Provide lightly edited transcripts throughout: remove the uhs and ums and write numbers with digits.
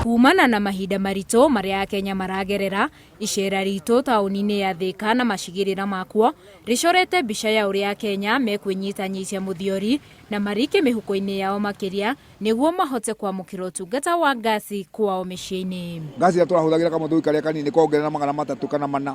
Kumana na mahinda marito maria Akenya maragerera, icera rito tauni-ini ya Thika na macigirira makuo ricorete mbica ya uria Akenya mekwinyitanyitia muthiori na marike mihuko-ini yao makiria niguo mahote kwamukira utungata wa ngasi kwao micii-ini. Ngasi ya turahuthagira kamuthui karia kanini kongerera 300 kana 4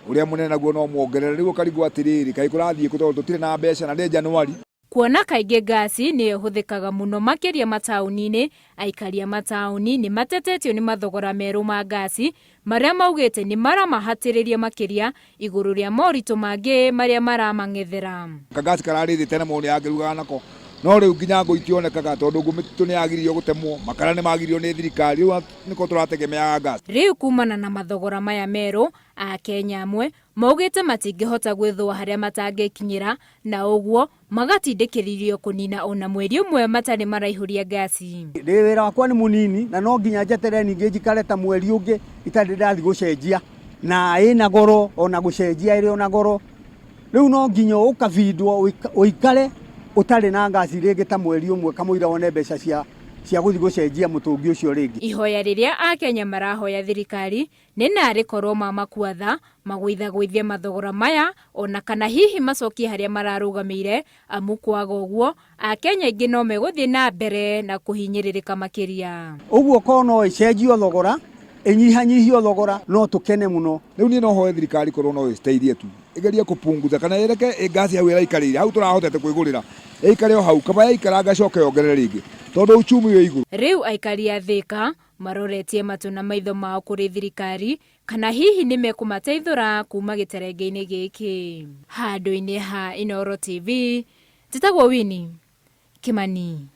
uria munene naguo no muongerera riu karigwo atiriri kai kurathie kutondu tutire na mbeca na ndi Januari. Kuona kaingĩ ngasi nĩ ĩhũthĩkaga mũno makĩria mataũni-inĩ, aikari a mataũni nĩ matetetio nĩ mathogora merũ ma ngasi marĩa maugĩte nĩ maramahatĩrĩria makĩria igũrũ rĩa moritũ mangĩ marĩa maramang'ethera. Ngasi kararĩthĩ tene mũno nĩ angĩrugaga nako, no rĩu nginya ngũ itionekaga tondũ ngũ mĩtitũ nĩ yagirio gũtemwo, makara nĩ magirio nĩ thirikari, rĩu nĩko tũrategemeaga ngasi. Rĩu kumana na mathogora maya merũ, Akenya amwe maugĩte matingĩhota gwĩthũa harĩa matangĩkinyĩra, na ũguo magatindĩkĩrĩrio kũnina ona mweri ũmwe matarĩ maraihũria ngasi. Wĩra wakwa nĩ mũnini na no nginya njetere ningĩ njikare ta mweri ũngĩ itarĩ ndathi gũcenjia, na ĩna goro ona gũcenjia ĩrĩ ona goro. Rĩu no nginya ũkabindwo ũikare utarĩ na ngasi rĩngĩ ta mweri ũmwe kamũira one mbeca cia gũthi gũcenjia mũtũngi ũcio rĩngĩ. Ihoya rĩrĩa Akenya marahoya thirikari nĩ narĩ korwo mamakuatha magũithagũithie mathogora maya ona kana hihi macokie harĩa mararũgamĩire, amu kwaga ũguo Akenya aingĩ no megũthiĩ na mbere na kũhinyĩrĩrĩka makĩria. Ũguo korwo no ĩcenjio thogora, ĩnyihanyihio thogora, no tũkene mũno. Rĩu niĩ no hoye thirikari korwo no ĩciteithie tu igeria kupunguza kana yereke ngasi hau ĩraikarĩire hau tũrahotete kwĩgũrĩra ĩikare o hau, kaba yaikara ngacoke yongerere rĩngĩ tondũ uchumi wĩ igũrũ. Rĩu aikari a Thika maroretie matũ na maitho mao kũrĩ thirikari kana hihi nĩ mekũmateithũra kuma gĩterenge-inĩ gĩkĩ. Handũ-inĩ ha Inooro TV, njĩtagwo Winnie Kimani.